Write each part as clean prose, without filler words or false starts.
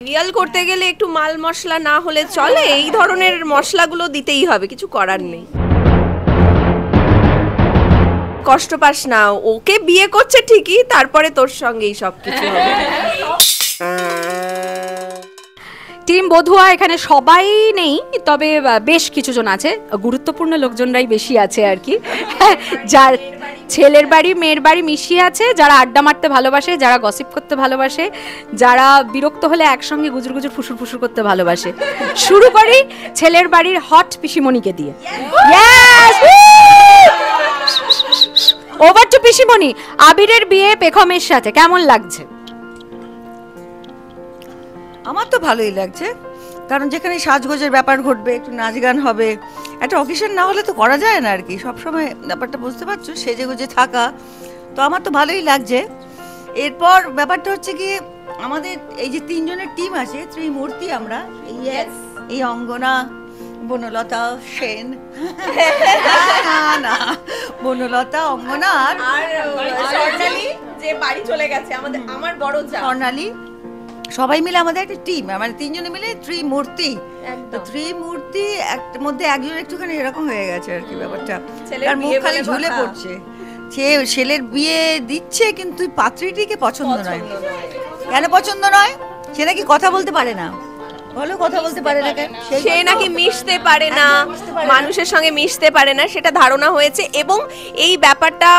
Real করতে গেলে একটু মাল মশলা না হলে চলে, এই ধরনের মশলাগুলো দিতেই হবে, কিছু করার নেই। কষ্ট পাস না, ওকে বিয়ে করছে ঠিকই, তারপরে তোর সঙ্গেই সবকিছু হবে। টিম বধুয়া এখানে সবাই নেই, তবে বেশ কিছুজন আছে, গুরুত্বপূর্ণ লোকজনরাই বেশি আছে আর কি, যার ছেলের বাড়ি মেয়ের বাড়ি মিশিয়ে আছে, যারা আড্ডা মারতে ভালোবাসে, যারা গসিপ করতে ভালোবাসে, যারা বিরক্ত হলে একসঙ্গে গুজুর গুজুর ফুসুর ফুসুর করতে ভালোবাসে। শুরু করি ছেলের বাড়ির হট পিসিমণিকে দিয়ে। ওভার টু পিসিমণি। আবিরের বিয়ে পেখমের সাথে কেমন লাগছে? আমার তো ভালোই লাগছে, কারণ যেখানে সাজগোজের ব্যাপার ঘটবে, একটু নাচ গান হবে, একটা অকেশন না হলে তো করা যায় না আর কি, সবসময় ব্যাপারটা বুঝতে পারছো, সেজে গুজে থাকা, তো আমার তো ভালোই লাগছে। এরপর ব্যাপারটা হচ্ছে কি, আমাদের এই যে তিনজনের টিম আছে, ত্রিমূর্তি আমরা, এই অঙ্গনা, বনলতা সেন, না বনলতা, অঙ্গনা আর স্বর্ণালী যে বাড়ি চলে গেছে, আমার বড় যা স্বর্ণালী, সবাই মিলে আমাদের একটা টিম, মানে তিনজনে মিলে ত্রিমূর্তি। তো ত্রিমূর্তি একটা মধ্যে একজন একটুখানি এরকম হয়ে গেছে আর কি ব্যাপারটা, তার মুখ খালি ঝুলে পড়ছে, ছেলের বিয়ে দিচ্ছে কিন্তু পাত্রীটিকে পছন্দ নয়। কেন পছন্দ নয়? সে নাকি কথা বলতে পারে না, বলো কথা বলতে পারে না কেন? সে নাকি মিশতে পারে না, মানুষের সঙ্গে মিশতে পারে না, সেটা ধারণা হয়েছে। এবং এই ব্যাপারটা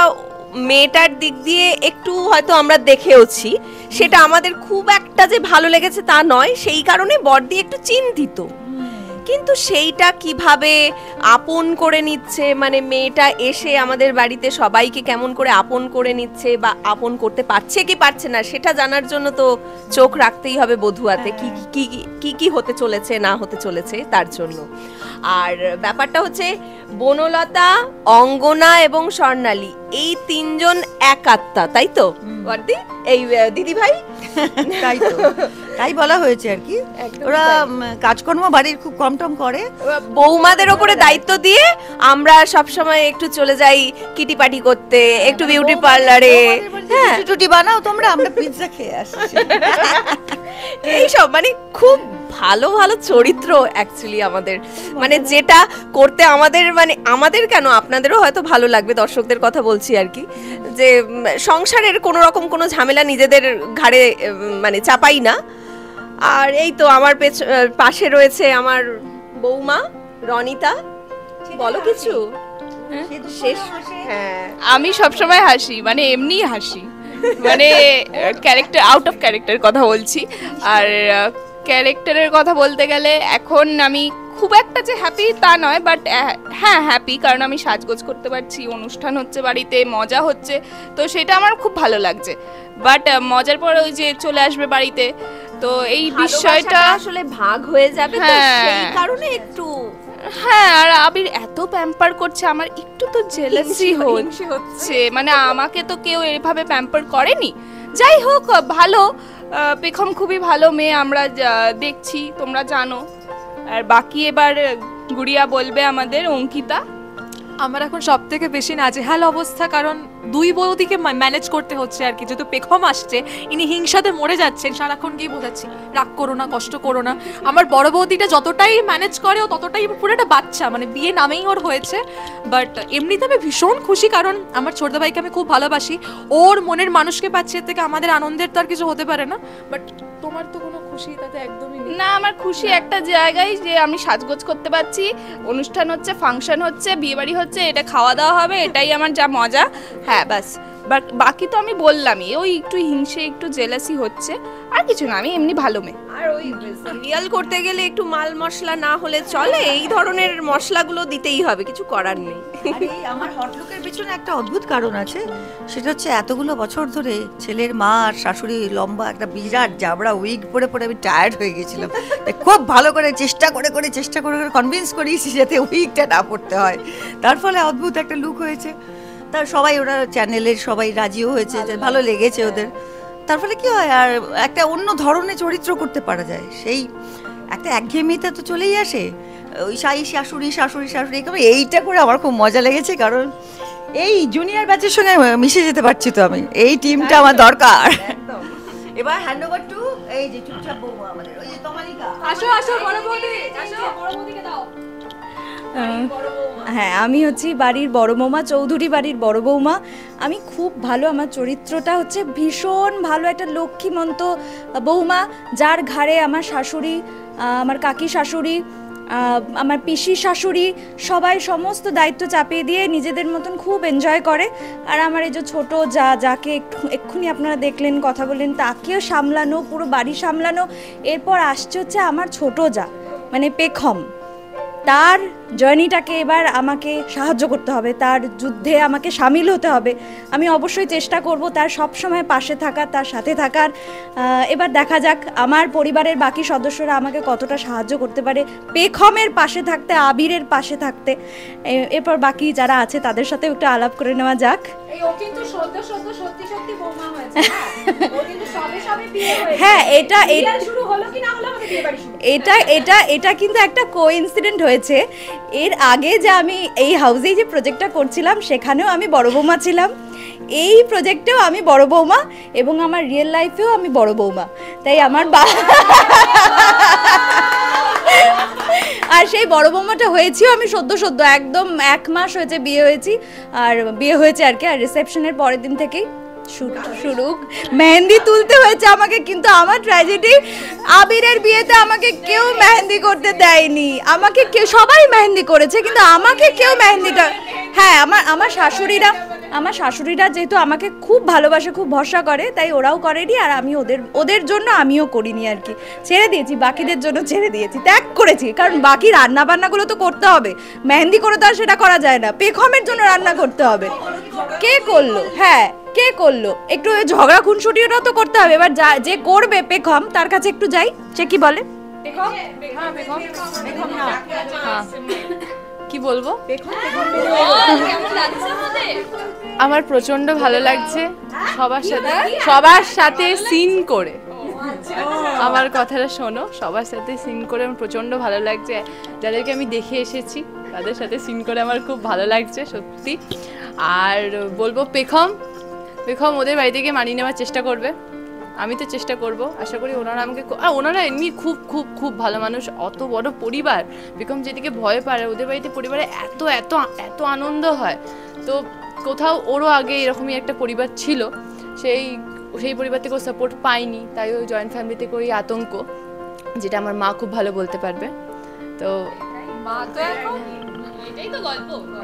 মেয়েটার দিক দিয়ে একটু হয়তো আমরা দেখেওছি, সেটা আমাদের খুব একটা যে ভালো লেগেছে তা নয়, সেই কারণে বড়দি একটু চিন্তিত। কিন্তু সেইটা কিভাবে আপন করে নিচ্ছে, মানে মেয়েটা এসে আমাদের বাড়িতে সবাইকে কেমন করে আপন করে নিচ্ছে, বা আপন করতে পারছে কি পারছে না, সেটা জানার জন্য তো চোখ রাখতেই হবে বধুয়াতে, কি কি কি কি হতে চলেছে না হতে চলেছে তার জন্য। আর ব্যাপারটা হচ্ছে বনলতা, অঙ্গনা এবং স্বর্ণালী এই তিনজন এক আত্মা, তাই তো বড়দি? এই দিদি ভাই তাই তো, তাই বলা হয়েছে আর কি। ওরা কাজকর্ম বাড়ির খুব কম টম করে, বৌমাদের ওপরে দায়িত্ব দিয়ে আমরা সব সময় একটু চলে যাই কিটি পার্টি করতে, একটু বিউটি পার্লারে, হ্যাঁ টুটি বানাও তোমরা, আমরা পিৎজা খেয়ে আসছি, এইসব মানে খুব ভালো ভালো চরিত্র অ্যাকচুয়ালি আমাদের, মানে যেটা করতে আমাদের, মানে আমাদের কেন আপনাদেরও হয়তো ভালো লাগবে, দর্শকদের কথা বলছি আর কি, যে সংসারের কোনো রকম কোনো ঝামেলা নিজেদের ঘাড়ে মানে চাপাই না। আর এই তো আমার পাশে রয়েছে আমার বৌমা রনিতা, বলো কিছু। হ্যাঁ, আমি সবসময় হাসি, মানে এমনি হাসি, মানে ক্যারেক্টার আউট অফ ক্যারেক্টার কথা বলছি। আর ক্যারেক্টারের কথা বলতে গেলে এখন আমি খুব একটা যে হ্যাপি তা নয়, বাট হ্যাঁ হ্যাপি, কারণ আমি সাজগোজ করতে পারছি, অনুষ্ঠান হচ্ছে বাড়িতে, মজা হচ্ছে, তো সেটা আমার খুব ভালো লাগছে। বাট মজার পর ওই যে চলে আসবে বাড়িতে, তো এই বিষয়টা আসলে ভাগ হয়ে যাবে, তো সেই কারণে একটু, হ্যাঁ। আর আবির এত প্যাম্পার করছে, আমার একটু তো জেলাসি হচ্ছে, মানে আমাকে তো কেউ এভাবে প্যাম্পার করেনি। যাই হোক, ভালো, পেখম খুবই ভালো মেয়ে, আমরা দেখছি, তোমরা জানো। আর বাকি এবার গুড়িয়া বলবে আমাদের, অঙ্কিতা। আমার এখন সব থেকে বেশি নাজেহাল অবস্থা, কারণ দুই বৌদিকে ম্যানেজ করতে হচ্ছে আর কি। যেহেতু পেখম আসছে, ইনি হিংসাতে মরে যাচ্ছেন, সারাক্ষণ গিয়ে বোঝাচ্ছি রাগ করো না, কষ্ট করো না। আমার বড় বৌদিটা যতটাই ম্যানেজ করে, ও ততটাই পুরো একটা বাচ্চা, মানে বিয়ে নামেই ওর হয়েছে। বাট এমনিতে আমি ভীষণ খুশি, কারণ আমার ছোট ভাইকে আমি খুব ভালোবাসি, ওর মনের মানুষকে পাচ্ছি, এর থেকে আমাদের আনন্দের তো আর কিছু হতে পারে না। বাট তোমার তো কোনো খুশি তাতে একদমই নেই? না, আমার খুশি একটা জায়গায় যে আমি সাজগোজ করতে পারছি, অনুষ্ঠান হচ্ছে, ফাংশন হচ্ছে, বিয়েবাড়ি হচ্ছে, এটা খাওয়া দাওয়া হবে, এটাই আমার যা মজা। হ্যাঁ বাস, বাকি তো আমি বললামই, ওই একটু হিংসে, একটু জেলাসি হচ্ছে, আর কিছু না, আমি এমনি ভালো মেয়ে। আর ওই রিয়াল করতে গেলে একটু মাল মশলা না হলে চলে, এই ধরনের মশলাগুলো দিতেই হবে, কিছু করার নেই। আমার হটলুকের পিছনে একটা অদ্ভুত কারণ আছে, সেটা হচ্ছে এতগুলো বছর ধরে ছেলের মা আর শাশুড়ি লম্বা একটা বিরাট জাবড়া উইগ পরে পরে আমি টায়ার্ড হয়ে গেছিলাম। খুব ভালো করে চেষ্টা করে কনভিন্স করিয়েছি যাতে উইগটা না পড়তে হয়, তার ফলে অদ্ভুত একটা লুক হয়েছে। তার সবাই, ওরা চ্যানেলের সবাই রাজিও হয়েছে, ভালো লেগেছে ওদের। তার ফলে কি হয়, আর একটা অন্য ধরনের চরিত্র করতে পারা যায়, সেই একটা একঘেয়েমিতে তো চলেই আসে। ওই শাশুড়ি এইটা করে আমার খুব মজা লেগেছে, কারণ এই জুনিয়র ব্যাচের সঙ্গে মিশে যেতে পারছি তো আমি, এই টিমটা আমার দরকার। এবার হ্যান্ড ওভার টু এই যে চুপচাপ বৌমা আমাদের ওই যে তমালিকা। আসো আসো বড় বৌদি, আসো বড় বৌদিকে দাও। হ্যাঁ, আমি হচ্ছি বাড়ির বড় বৌমা, চৌধুরী বাড়ির বড় বৌমা। আমি খুব ভালো, আমার চরিত্রটা হচ্ছে ভীষণ ভালো একটা লক্ষ্মীমন্ত বৌমা, যার ঘাড়ে আমার শাশুড়ি, আমার কাকি শাশুড়ি, আমার পিসি শাশুড়ি সবাই সমস্ত দায়িত্ব চাপিয়ে দিয়ে নিজেদের মতন খুব এনজয় করে। আর আমার এই যে ছোট যাকে এক্ষুনি আপনারা দেখলেন, কথা বললেন, তাকেও সামলানো, পুরো বাড়ি সামলানো। এরপর আসছে হচ্ছে আমার ছোট যা, মানে পেখম। তার জার্নিটাকে এবার আমাকে সাহায্য করতে হবে, তার যুদ্ধে আমাকে সামিল হতে হবে। আমি অবশ্যই চেষ্টা করব তার সব সময় পাশে থাকার, তার সাথে থাকার। এবার দেখা যাক আমার পরিবারের বাকি সদস্যরা আমাকে কতটা সাহায্য করতে পারে পেখমের পাশে থাকতে, আবিরের পাশে থাকতে। এরপর বাকি যারা আছে তাদের সাথেও একটু আলাপ করে নেওয়া যাক। ও কিন্তু সত্যি সত্যি বৌমা হয়েছে। ও কিন্তু সবে বিয়ে হয়েছে। হ্যাঁ, এটা শুরু হলো কি না হলো আমাদের বিয়ে বাড়ি শুরু। এটা কিন্তু একটা কোইন্সিডেন্ট হয়েছে। এর আগে যে আমি এই হাউসেই যে প্রজেক্টটা করছিলাম সেখানেও আমি বড় বৌমা ছিলাম, এই প্রজেক্টেও আমি বড় বৌমা, এবং আমার রিয়েল লাইফেও আমি বড় বৌমা। তাই আমার আর সেই বড় বৌমাটা হয়েছিও আমি সদ্য একদম 1 মাস হয়েছে বিয়ে হয়েছি, আর বিয়ে হয়েছে আর কি। আর রিসেপশনের পরের দিন থেকেই শুরু মেহেন্দি তুলতে হয়েছে আমাকে। কিন্তু আমার ট্র্যাজেডি, আবিরের বিয়েতে আমাকে কেউ মেহেন্দি করতে দেয়নি, আমাকে কেউ, সবাই মেহেন্দি করেছে কিন্তু আমাকে কেউ মেহেন্দিটা, হ্যাঁ আমার শাশুড়িরা যেহেতু আমাকে খুব ভালোবাসে, খুব ভরসা করে, তাই ওরাও করেনি। আর আমি ওদের জন্য আমিও করিনি আর কি, ছেড়ে দিয়েছি, বাকিদের জন্য ছেড়ে দিয়েছি, ত্যাগ করেছি। কারণ বাকি রান্না বান্নাগুলো তো করতে হবে, মেহেন্দি করে তো আর সেটা করা যায় না, পেখমের জন্য রান্না করতে হবে। কে করলো? হ্যাঁ, কে করলো? একটু ঝগড়া খুনসুটিও তো করতে হবে। এবার যে করবে পেখম, তার কাছে একটু যাই, সে কি বলে। কি বলবো, আমার প্রচন্ড ভালো লাগছে সবার সাথে সিন করে। আমার কথাটা শোনো, সবার সাথে সিন করে আমার প্রচন্ড ভালো লাগছে। যাদেরকে আমি দেখে এসেছি তাদের সাথে সিন করে আমার খুব ভালো লাগছে সত্যি। আর বলবো পেখম ওদের বাড়ি থেকে মানিয়ে নেওয়ার চেষ্টা করবে, আমি তো চেষ্টা করব। আশা করি ওনারা আমাকে, ওনারা এমনি খুব খুব খুব ভালো মানুষ, অত বড় পরিবার। পেখম যেদিকে ভয় পারে, ওদের বাড়িতে পরিবারে এত এত এত আনন্দ হয়। তো কোথাও ওরও আগে এরকমই একটা পরিবার ছিল, সেই পরিবার থেকে সাপোর্ট পাইনি, তাই ওই জয়েন্ট ফ্যামিলিতে করি আতঙ্ক, যেটা আমার মা খুব ভালো বলতে পারবে। তো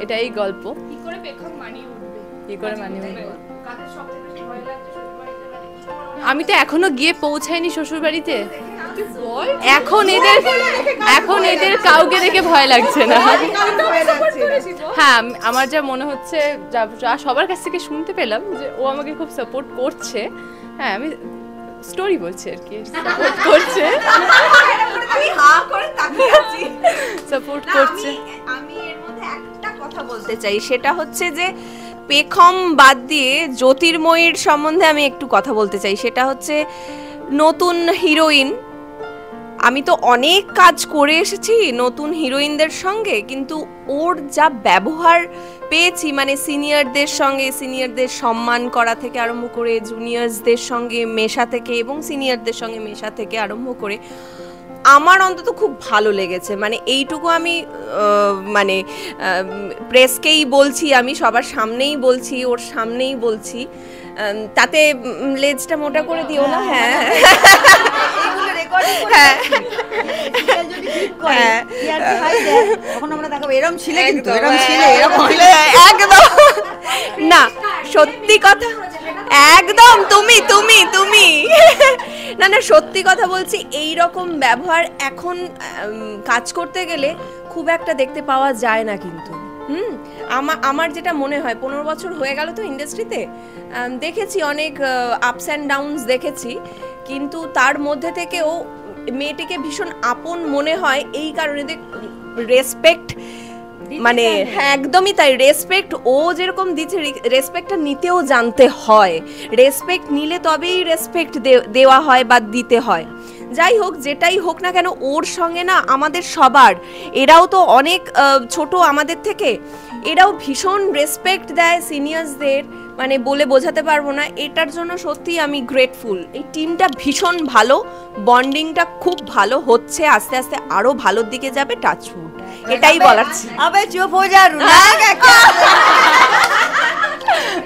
এটাই গল্প, কি করে পেখম মানিয়ে উঠবে, কি করে মানিয়ে উঠবে। আমি তো এখনো গিয়ে পৌঁছাইনি শ্বশুর বাড়িতে, এখন এদের কাউকে দেখে ভয় লাগছে না। হ্যাঁ, আমার যা মনে হচ্ছে, যা সবার কাছ থেকে শুনতে পেলাম, যে ও আমাকে খুব সাপোর্ট করছে। হ্যাঁ, আমি স্টোরি বলছি আর কি, সাপোর্ট করছে, সাপোর্ট করছে। আমি এর মধ্যে একটা কথা বলতে চাই, সেটা হচ্ছে যে পেখম বাদ দিয়ে জ্যোতির্ময়ীর সম্বন্ধে আমি একটু কথা বলতে চাই। সেটা হচ্ছে নতুন হিরোইন। আমি তো অনেক কাজ করে এসেছি নতুন হিরোইনদের সঙ্গে, কিন্তু ওর যা ব্যবহার পেয়েছি, মানে সিনিয়রদের সম্মান করা থেকে আরম্ভ করে, জুনিয়রসদের সঙ্গে মেশা থেকে এবং সিনিয়রদের সঙ্গে মেশা থেকে আরম্ভ করে, আমার অন্তত খুব ভালো লেগেছে। মানে এইটুকু আমি মানে প্রেসকেই বলছি, আমি সবার সামনেই বলছি, ওর সামনেই বলছি, তাতে লেজটা মোটা করে দিও না। হ্যাঁ, না সত্যি কথা, একদম তুমি না সত্যি কথা বলছি, এই রকম ব্যবহার এখন কাজ করতে গেলে খুব একটা দেখতে পাওয়া যায় না। কিন্তু আমার যেটা মনে হয়, 15 বছর হয়ে গেল তো ইন্ডাস্ট্রিতে, দেখেছি অনেক আপস অ্যান্ড ডাউনস দেখেছি, কিন্তু তার মধ্যে থেকেও মেয়েটিকে ভীষণ আপন মনে হয় এই কারণে, রেসপেক্ট, মানে হ্যাঁ একদমই তাই, রেসপেক্ট ও যেরকম দিচ্ছে, রেসপেক্টটা নিতেও জানতে হয়। রেসপেক্ট নিলে তবেই রেসপেক্ট দেওয়া হয় বা দিতে হয়। যাই হোক, যেটাই হোক না কেন, ওর সঙ্গে না আমাদের সবার, এরাও তো অনেক ছোট আমাদের থেকে, এরাও ভীষণ রেসপেক্ট দেয় সিনিয়রসদের, মানে বলে বোঝাতে পারবো না। এটার জন্য সত্যি আমি গ্রেটফুল। এই টিমটা ভীষণ ভালো, বন্ডিংটা খুব ভালো হচ্ছে, আস্তে আস্তে আরো ভালোর দিকে যাবে, টাচউড। এটাই বলার ছিল। আবে চুপ হয়ে যা রুনা।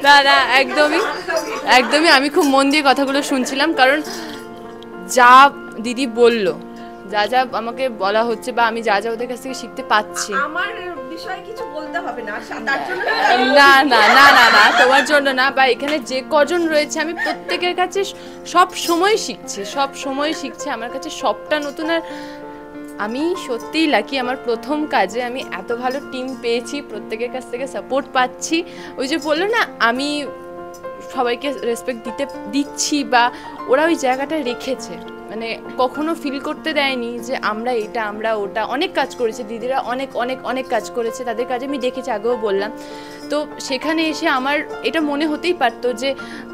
না না, একদমই একদমই আমি খুব মন দিয়ে কথাগুলো শুনছিলাম, কারণ যা দিদি বলল, যা যা আমাকে বলা হচ্ছে বা আমি যা যা ওদের কাছ থেকে শিখতে পাচ্ছি, আমার বিষয়ে কিছু বলতে হবে না, তার জন্য না না না না না তোমার জন্য না, বা এখানে যে কজন রয়েছে আমি প্রত্যেকের কাছে সব সময় শিখছি, সব সময় শিখছি, আমার কাছে সবটা নতুন। আর আমি সত্যিই লাকি, আমার প্রথম কাজে আমি এত ভালো টিম পেয়েছি, প্রত্যেকের কাছ থেকে সাপোর্ট পাচ্ছি। ওই যে বললো না, আমি সবাইকে রেসপেক্ট দিচ্ছি বা ওরা ওই জায়গাটা রেখেছে, মানে কখনো ফিল করতে দেয়নি যে আমরা এটা আমরা ওটা। অনেক কাজ করেছে দিদিরা, অনেক অনেক অনেক কাজ করেছে, তাদের কাজে আমি দেখেছি, আগেও বললাম। তো সেখানে এসে আমার এটা মনে হতেই পারতো যে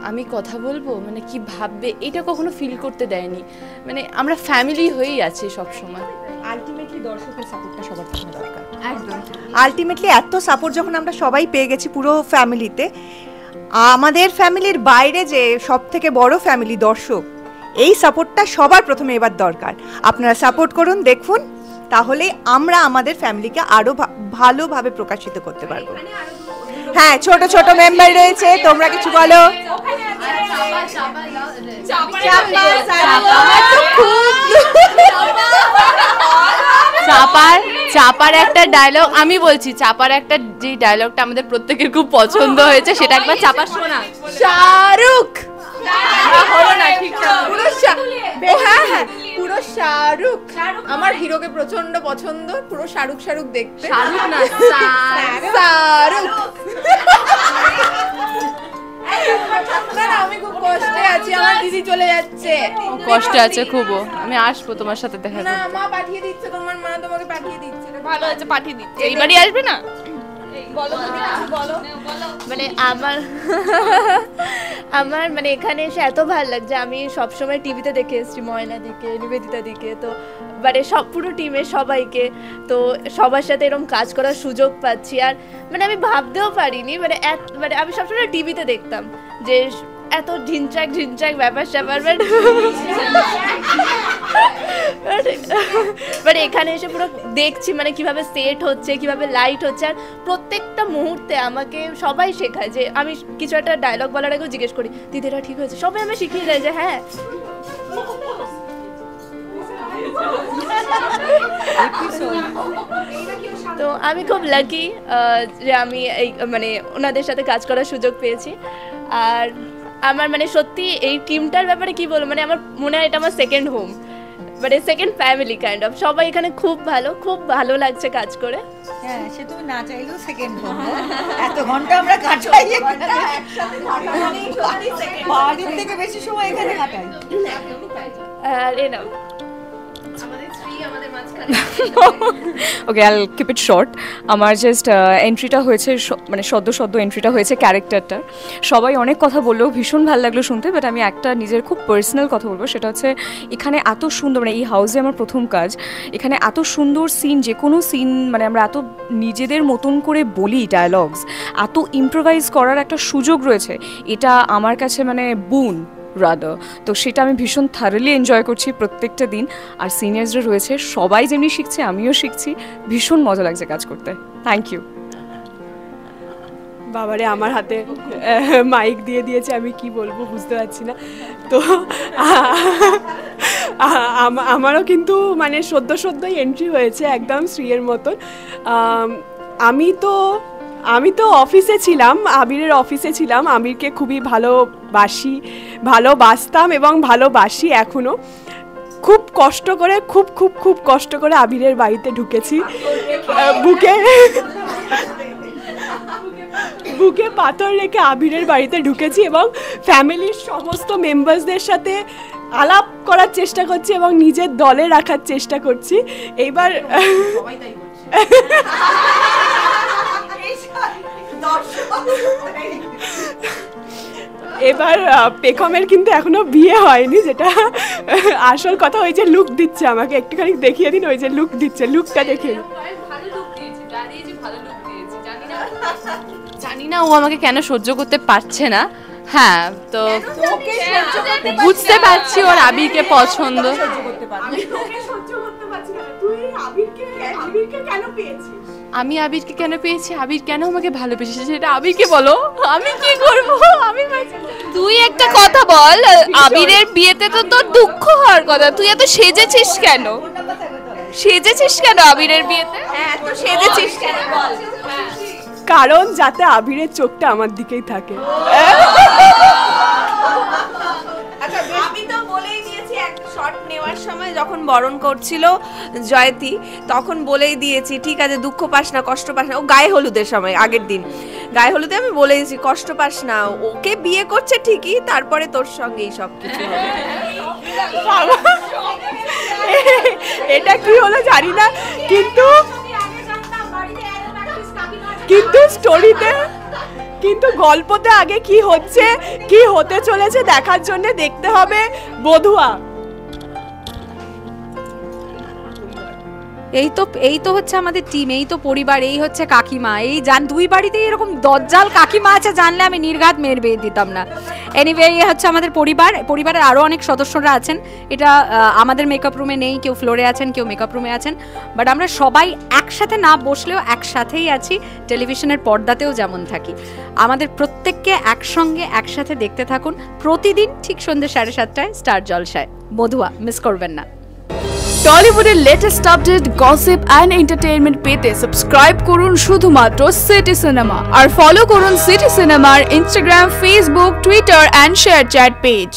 আমি কথা বলবো, মানে কি ভাববে, এটা কখনো ফিল করতে দেয়নি। মানে আমরা ফ্যামিলি হয়েই আছি সবসময়। আলটিমেটলি দর্শকের সাপোর্টটা সবার জন্য দরকার। একদম। আলটিমেটলি এত সাপোর্ট যখন আমরা সবাই পেয়ে গেছি পুরো ফ্যামিলিতে, আমাদের ফ্যামিলির বাইরে যে সব থেকে বড় ফ্যামিলি দর্শক, এই সাপোর্টটা সবার প্রথমে এবার দরকার। আপনারা সাপোর্ট করুন, দেখুন, তাহলে আমরা আমাদের ফ্যামিলিকে আরো ভালোভাবে প্রকাশিত করতে পারবো। হ্যাঁ, ছোট ছোট মেম্বার রয়েছে, তোমরা কিছু বলো। চাপার একটা ডায়লগ আমি বলছি, চাপার একটা যে ডায়লগটা আমাদের প্রত্যেকের খুব পছন্দ হয়েছে, সেটা একবার চাপা শোনা। শাহরুখ হলো না ঠিক, হ্যাঁ হ্যাঁ, পুরো শাহরুখ। আমার হিরোকে প্রচন্ড পছন্দ, পুরো শাহরুখ শাহরুখ দেখতে। শাহরুখ না, শাহরুখ। আমি খুব কষ্টে আছি, আমার দিদি চলে যাচ্ছে। কষ্টে আছে খুব, আমি আসবো তোমার সাথে দেখা না, করতে। মা পাঠিয়ে দিচ্ছে, তোমার মা তোমাকে পাঠিয়ে দিচ্ছে। ভালো আছে, পাঠিয়ে দিচ্ছে। এইবারই আসবে না? বলো তুমি কিছু বলো। মানে আমার মানে এখানে এসে এত ভালো লাগছে। আমি সবসময় টিভিতে দেখে এসেছি, ময়না দিকে, নিবেদিতা দিকে, তো মানে সব পুরো টিমের সবাইকে, তো সবার সাথে এরকম কাজ করার সুযোগ পাচ্ছি। আর মানে আমি ভাবতেও পারিনি, মানে আমি সবসময় টিভিতে দেখতাম যে এত ঝিনচাক ব্যাপার স্যাপার, মানে এখানে এসে পুরো দেখছি মানে কিভাবে সেট হচ্ছে, কিভাবে লাইট হচ্ছে। আর প্রত্যেকটা মুহূর্তে আমাকে সবাই শেখায়, যে আমি কিছু একটা ডায়লগ বলার আগেও জিজ্ঞেস করি দিদিরা ঠিক হয়েছে, সবাই আমি শিখিয়ে দেয় যে হ্যাঁ। তো আমি খুব লাকি যে আমি এই মানে ওনাদের সাথে কাজ করার সুযোগ পেয়েছি। আর আমার মানে সত্যি এই টিমটার ব্যাপারে কি বলবো, মানে আমার মনে হয় এটা আমার সেকেন্ড হোম, মানে সেকেন্ড ফ্যামিলি কাইন্ড অফ। সবাই এখানে খুব ভালো লাগছে কাজ করে। হ্যাঁ, সে তুমি না চাইলেও সেকেন্ড হোম। এত ঘন্টা আমরা কাটাই, বাড়ির থেকে বেশি সময় এখানে কাটাই। আর এ now okay, I will keep it short. আমার জাস্ট এন্ট্রিটা হয়েছে, মানে সদ্য এন্ট্রিটা হয়েছে ক্যারেক্টারটার। সবাই অনেক কথা বললেও ভীষণ ভালো লাগলো শুনতে, বাট আমি একটা নিজের খুব পার্সোনাল কথা বলবো। সেটা হচ্ছে এখানে এত সুন্দর, মানে এই হাউসে আমার প্রথম কাজ, এখানে এত সুন্দর সিন, যে কোনো সিন মানে আমরা এত নিজেদের মতন করে বলি, ডায়ালগস এত ইম্প্রোভাইজ করার একটা সুযোগ রয়েছে, এটা আমার কাছে মানে বুন রাদার। তো সেটা আমি ভীষণ থারলি এনজয় করছি প্রত্যেকটা দিন। আর সিনিয়র্সরা রয়েছে, সবাই যেমনি শিখছে আমিও শিখছি, ভীষণ মজা লাগছে কাজ করতে। Thank you. বাবারে, আমার হাতে মাইক দিয়ে দিয়েছে, আমি কি বলবো বুঝতে পারছি না। তো আমারও কিন্তু মানে সদ্যই এন্ট্রি হয়েছে, একদম শ্রীয়ের মতন। আমি তো অফিসে ছিলাম, আবিরের অফিসে ছিলাম। আবিরকে খুবই ভালোবাসতাম এবং ভালোবাসি এখনও। খুব কষ্ট করে আবিরের বাড়িতে ঢুকেছি, বুকে পাথর রেখে আবিরের বাড়িতে ঢুকেছি এবং ফ্যামিলির সমস্ত মেম্বার্সদের সাথে আলাপ করার চেষ্টা করছি এবং নিজের দলে রাখার চেষ্টা করছি। এইবার এবার পেখমের কিন্তু এখনো বিয়ে হয়নি, যেটা আসল কথা। ওই যে লুক দিচ্ছে, আমাকে একটুখানি দেখিয়ে দিন, ওই যে লুক দিচ্ছে, লুকটা দেখিয়ে দিন। জানি জানি না ও আমাকে কেন সহ্য করতে পারছে না। হ্যাঁ, তো বুঝতে পারছি ওর আবিরকে পছন্দ। আমি আবিরকে কেন পেয়েছি, আবির কেন আমাকে ভালোবেসেছে সেটা আবিরকে বলো, আমি কি করব? আমি তুই একটা কথা বল, আবিরের বিয়েতে তো তোর দুঃখ হওয়ার কথা, তুই এত সেজেছিস কেন? সেজেছিস কেন আবিরের বিয়েতে? হ্যাঁ, তো সেজেছিস কেন বল? কারণ যাতে আবিরের চোখটা আমার দিকেই থাকে। আচ্ছা, আমি তো বলেই দিয়েছি এক শট নেওয়ার সময় যখন বরণ করছিল জয়তী, তখন বলেই দিয়েছি ঠিক আছে দুঃখ পাস না, কষ্ট পাস না। ও গায়ে হলুদের সময় আগের দিন গায়ে হলুদে আমি বলে দিয়েছি কষ্ট পাস না, ওকে বিয়ে করছে ঠিকই, তারপরে তোর সঙ্গেই সব কিছু হবে। এটা কি হলো জানি না, কিন্তু স্টোরিতে, কিন্তু গল্পতে আগে কি হচ্ছে কি হতে চলেছে দেখার জন্য দেখতে হবে বধুয়া। এই তো হচ্ছে আমাদের টিম, এই তো পরিবার, এই হচ্ছে কাকিমা। এই দুই বাড়িতেই এরকম দজ্জাল কাকিমা আছে জানলে আমি নির্ঘাত মেয়ের বিয়ে দিতাম না। এনিওয়ে, এই হচ্ছে আমাদের পরিবার। পরিবারের আরও অনেক সদস্যরা আছেন, এটা আমাদের মেকআপ রুমে নেই, কেউ ফ্লোরে আছেন, কেউ মেকআপ রুমে আছেন, বাট আমরা সবাই একসাথে না বসলেও একসাথেই আছি, টেলিভিশনের পর্দাতেও যেমন থাকি। আমাদের প্রত্যেককে একসঙ্গে একসাথে দেখতে থাকুন প্রতিদিন ঠিক সন্ধ্যে 7:30টায় স্টার জলসায়। বধুয়া মিস করবেন না। টলিউডের latest update, gossip and entertainment পেতে সাবস্ক্রাইব করুন শুধুমাত্র সিটি সিনেমা, আর ফলো করুন সিটি সিনেমার Instagram, Facebook, Twitter and ShareChat page.